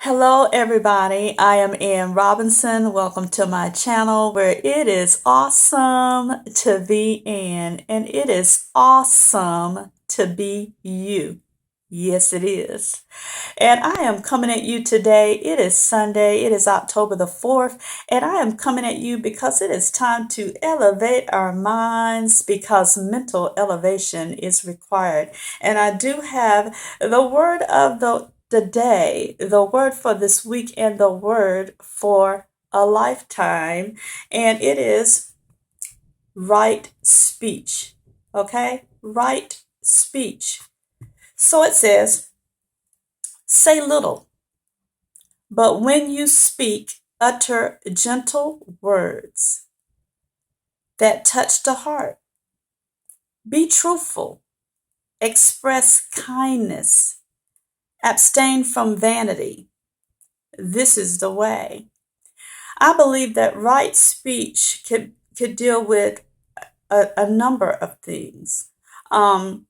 Hello, everybody. I am Ann Robinson. Welcome to my channel where it is awesome to be Ann and it is awesome to be you. Yes, it is. And I am coming at you today. It is Sunday. It is October the 4th. And I am coming at you because it is time to elevate our minds because mental elevation is required. And I do have the word of the day, the word for this week, and the word for a lifetime. And it is right speech. Okay? Right speech. So it says, say little, but when you speak, utter gentle words that touch the heart. Be truthful, express kindness, abstain from vanity. This is the way. I believe that right speech could deal with a number of things. Um,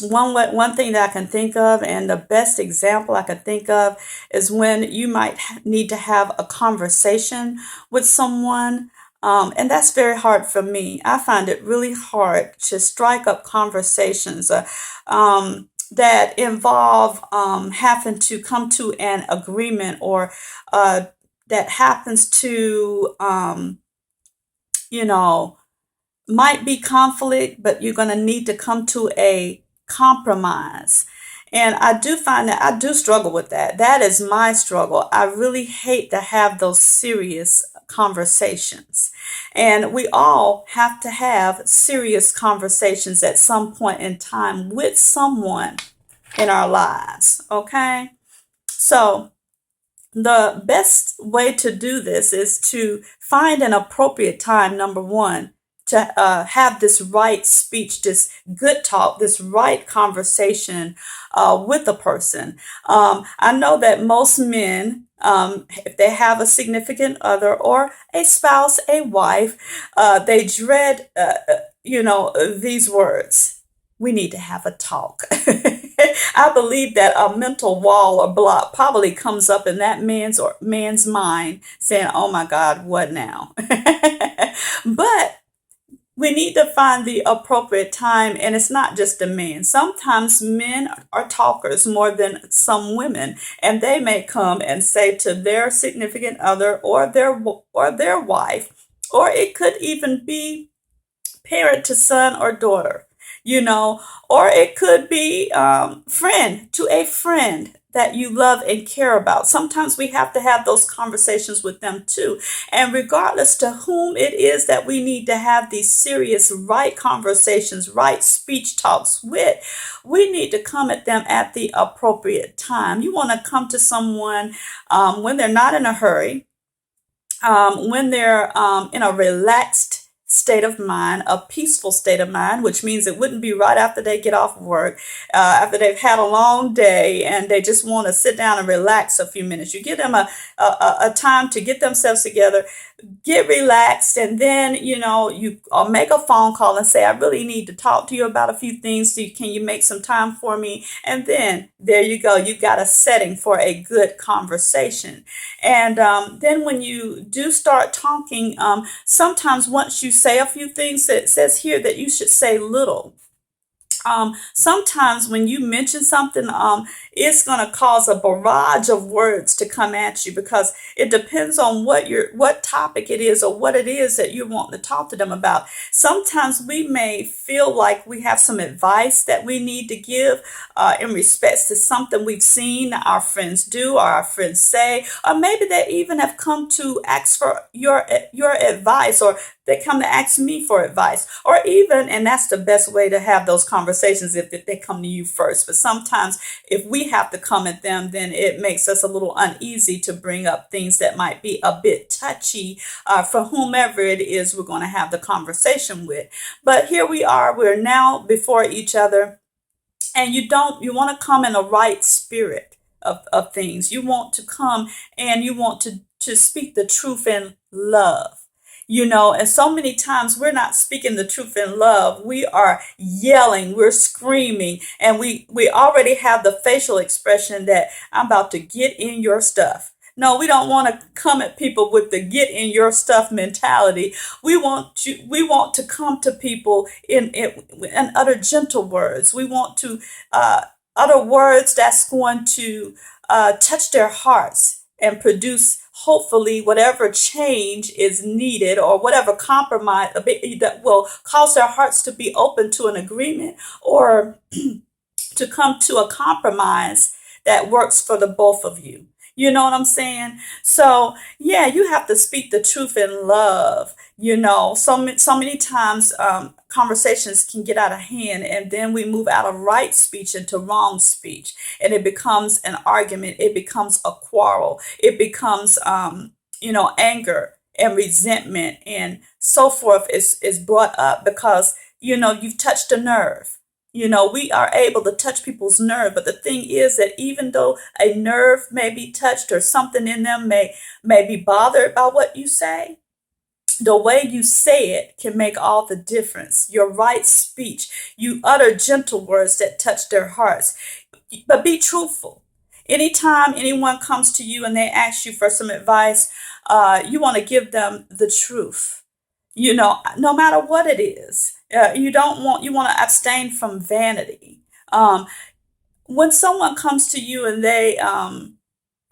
one thing that I can think of, and the best example I can think of, is when you might need to have a conversation with someone. And that's very hard for me. I find it really hard to strike up conversations that involve having to come to an agreement or that happens to, you know, might be conflict, but you're going to need to come to a compromise. And I do find that I do struggle with that. That is my struggle. I really hate to have those serious conversations. And we all have to have serious conversations at some point in time with someone in our lives. Okay. So, the best way to do this is to find an appropriate time, number one, to have this right speech, this good talk, this right conversation with a person. I know that most men, if they have a significant other or a spouse, a wife, they dread, these words. We need to have a talk. I believe that a mental wall or block probably comes up in that man's mind saying, "Oh my God, what now?" But we need to find the appropriate time, and it's not just a man. Sometimes men are talkers more than some women, and they may come and say to their significant other or their wife, or it could even be parent to son or daughter, you know, or it could be friend to a friend that you love and care about. Sometimes we have to have those conversations with them too. And regardless to whom it is that we need to have these serious, right conversations, right speech talks with, we need to come at them at the appropriate time. You want to come to someone when they're not in a hurry, when they're in a relaxed state of mind, a peaceful state of mind, which means it wouldn't be right after they get off work, after they've had a long day and they just want to sit down and relax a few minutes. You give them a time to get themselves together, get relaxed, and then you make a phone call and say, "I really need to talk to you about a few things. Can you make some time for me?" And then there you go, you got a setting for a good conversation. And then when you do start talking, sometimes once you say a few things, it says here that you should say little. Sometimes when you mention something, it's going to cause a barrage of words to come at you because it depends on what topic it is or what it is that you want to talk to them about. Sometimes we may feel like we have some advice that we need to give in respects to something we've seen our friends do or our friends say, or maybe they even have come to ask for your advice, or they come to ask me for advice, or even, and that's the best way to have those conversations if they come to you first. But sometimes if we have to come at them, then it makes us a little uneasy to bring up things that might be a bit touchy for whomever it is we're going to have the conversation with. But here we are, we're now before each other, and you want to come in a right spirit of things. You want to come and you want to speak the truth in love. And so many times we're not speaking the truth in love. We are yelling, we're screaming, and we already have the facial expression that I'm about to get in your stuff. No, we don't want to come at people with the get in your stuff mentality. We want to come to people in utter gentle words. We want to utter words that's going to touch their hearts and produce hopefully whatever change is needed or whatever compromise that will cause their hearts to be open to an agreement or to come to a compromise that works for the both of you. You know what I'm saying? So yeah, you have to speak the truth in love. So many times conversations can get out of hand, and then we move out of right speech into wrong speech, and it becomes an argument. It becomes a quarrel. It becomes anger and resentment and so forth is brought up because you've touched a nerve. We are able to touch people's nerve, but the thing is that even though a nerve may be touched or something in them may be bothered by what you say, the way you say it can make all the difference. Your right speech, you utter gentle words that touch their hearts, but be truthful. Anytime anyone comes to you and they ask you for some advice, you want to give them the truth. No matter what it is. You want to abstain from vanity. When someone comes to you and they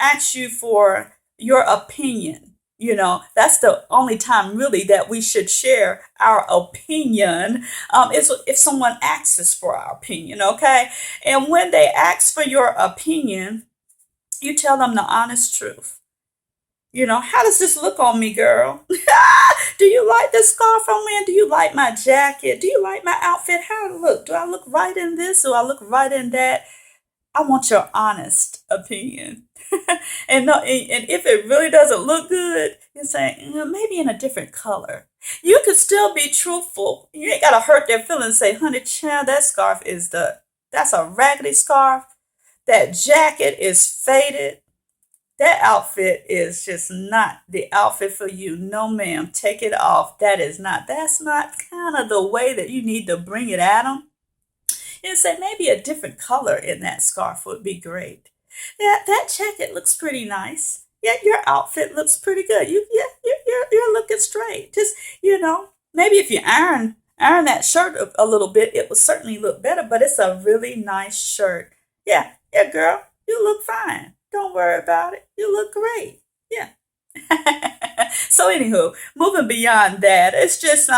ask you for your opinion, that's the only time really that we should share our opinion, is if someone asks us for our opinion, okay? And when they ask for your opinion, you tell them the honest truth. How does this look on me, girl? Do you like the scarf I'm wearing? Do you like my jacket? Do you like my outfit? How do I look? Do I look right in this? Do I look right in that? I want your honest opinion. And no, and if it really doesn't look good, you say maybe in a different color. You could still be truthful. You ain't gotta hurt their feelings. Say, honey, child, that's a raggedy scarf. That jacket is faded. That outfit is just not the outfit for you. No, ma'am, take it off. That's not kind of the way that you need to bring it at them. And say maybe a different color in that scarf would be great. That jacket looks pretty nice. Yeah, your outfit looks pretty good. You're looking straight. Just, maybe if you iron that shirt a little bit, it will certainly look better, but it's a really nice shirt. Yeah, girl, you look fine. Don't worry about it. You look great. Yeah. So anywho, moving beyond that, it's just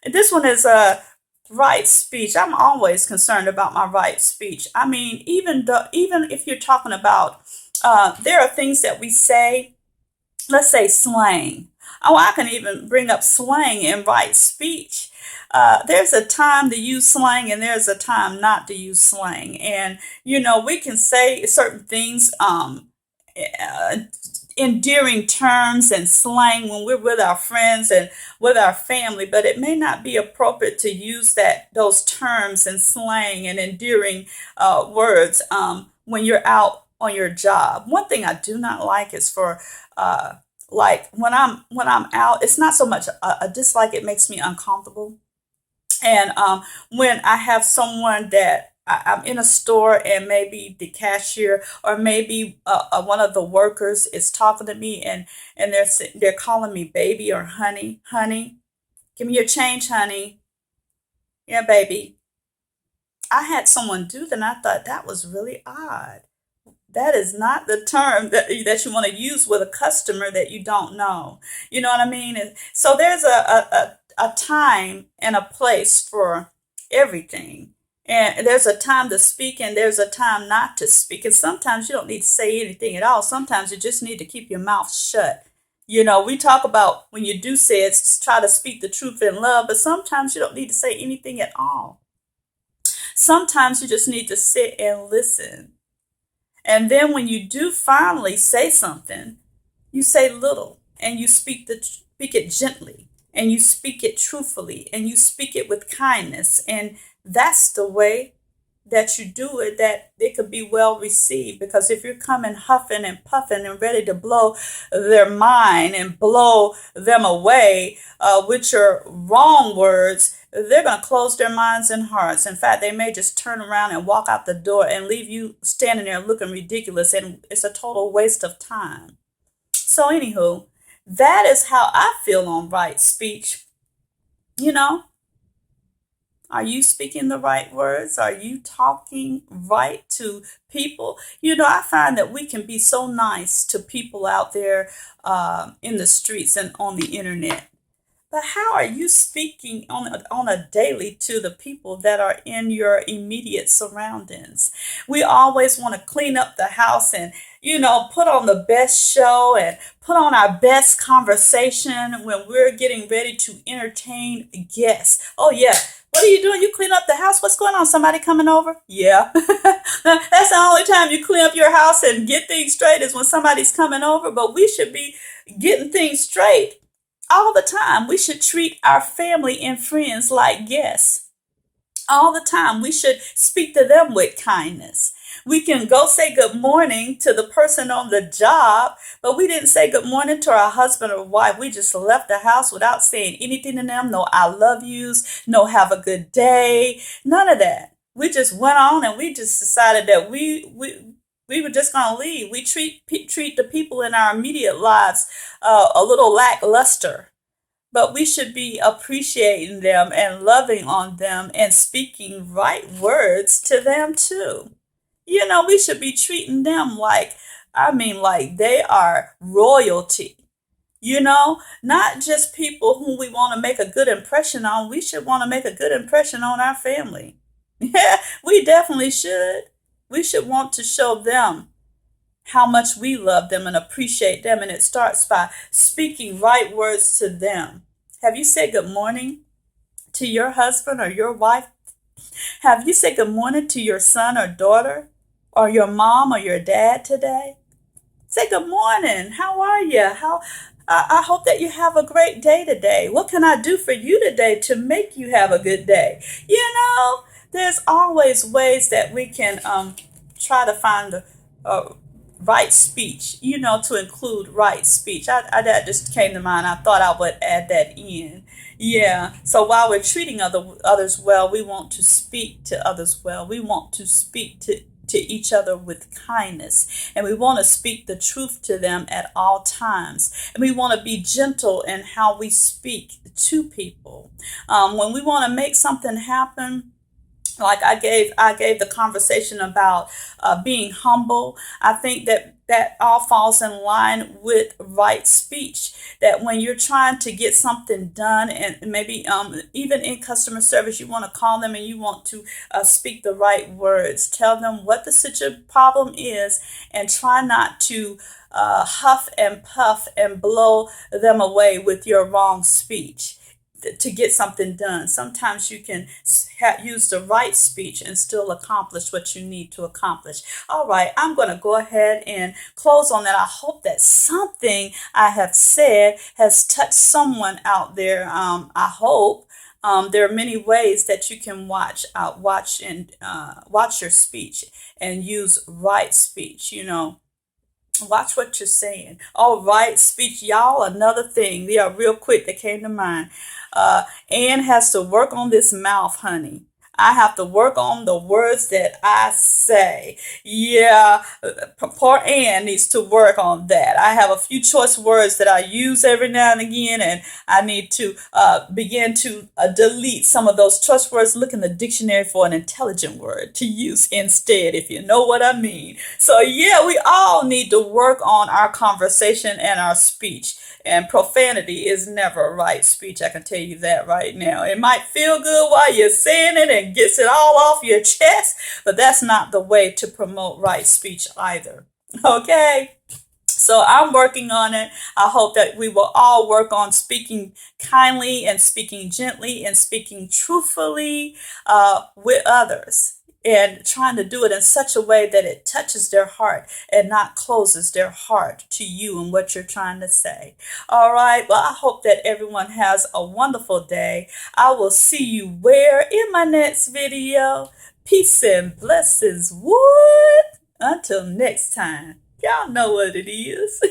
this one is a right speech. I'm always concerned about my right speech. I mean, even if you're talking about there are things that we say, let's say slang. Oh, I can even bring up slang in right speech. There's a time to use slang and there's a time not to use slang. And, we can say certain things, uh, endearing terms and slang when we're with our friends and with our family, but it may not be appropriate to use those terms and slang and endearing words when you're out on your job. One thing I do not like is for like when I'm out, it's not so much a dislike, it makes me uncomfortable. And when I have someone that I'm in a store and maybe the cashier or maybe one of the workers is talking to me and they're calling me baby or honey, give me your change, honey. Yeah, baby. I had someone do that and I thought that was really odd. That is not the term that you want to use with a customer that you don't know. You know what I mean? And so there's a time and a place for everything. And there's a time to speak and there's a time not to speak. And sometimes you don't need to say anything at all. Sometimes you just need to keep your mouth shut. We talk about when you do say it, try to speak the truth in love, but sometimes you don't need to say anything at all. Sometimes you just need to sit and listen. And then when you do finally say something, you say little and you speak it gently and you speak it truthfully and you speak it with kindness. And that's the way that you do it, that it could be well received. Because if you're coming huffing and puffing and ready to blow their mind and blow them away with your wrong words, they're going to close their minds and hearts. In fact, they may just turn around and walk out the door and leave you standing there looking ridiculous, and it's a total waste of time. So, anywho, that is how I feel on right speech. You know, are you speaking the right words? Are you talking right to people? I find that we can be so nice to people out there in the streets and on the internet. But how are you speaking on a daily to the people that are in your immediate surroundings? We always want to clean up the house and, put on the best show and put on our best conversation when we're getting ready to entertain guests. Oh, yeah. What are you doing? You clean up the house? What's going on? Somebody coming over? Yeah. That's the only time you clean up your house and get things straight is when somebody's coming over. But we should be getting things straight all the time. We should treat our family and friends like guests. All the time. We should speak to them with kindness. We can go say good morning to the person on the job, but we didn't say good morning to our husband or wife. We just left the house without saying anything to them. No, I love yous. No, have a good day. None of that. We just went on and we just decided that we were just going to leave. We treat the people in our immediate lives a little lackluster, but we should be appreciating them and loving on them and speaking right words to them too. We should be treating them like they are royalty. Not just people whom we want to make a good impression on. We should want to make a good impression on our family. Yeah, we definitely should. We should want to show them how much we love them and appreciate them. And it starts by speaking right words to them. Have you said good morning to your husband or your wife? Have you said good morning to your son or daughter or your mom or your dad today? Say good morning. How are you? I hope that you have a great day today. What can I do for you today to make you have a good day? There's always ways that we can try to find the right speech, to include right speech. That just came to mind. I thought I would add that in. Yeah. So while we're treating others well, we want to speak to others well. We want to speak to each other with kindness, and we want to speak the truth to them at all times, and we want to be gentle in how we speak to people. When we want to make something happen, like I gave the conversation about being humble. I think that all falls in line with right speech. That when you're trying to get something done, and maybe even in customer service, you want to call them and you want to speak the right words. Tell them what the problem is, and try not to huff and puff and blow them away with your wrong speech to get something done. Sometimes you can use the right speech and still accomplish what you need to accomplish. All right, I'm going to go ahead and close on that. I hope that something I have said has touched someone out there. I hope. There are many ways that you can watch your speech and use right speech. Watch what you're saying. All right, speech, y'all. Another thing, yeah, real quick that came to mind. Anne has to work on this mouth, honey. I have to work on the words that I say. Yeah, poor Ann needs to work on that. I have a few choice words that I use every now and again, and I need to begin to delete some of those choice words. Look in the dictionary for an intelligent word to use instead, if you know what I mean. So, yeah, we all need to work on our conversation and our speech. And profanity is never right speech. I can tell you that right now. It might feel good while you're saying it and gets it all off your chest, but that's not the way to promote right speech either. Okay? So I'm working on it. I hope that we will all work on speaking kindly and speaking gently and speaking truthfully with others, and trying to do it in such a way that it touches their heart and not closes their heart to you and what you're trying to say. All right. Well, I hope that everyone has a wonderful day. I will see you where in my next video. Peace and blessings. What? Until next time. Y'all know what it is.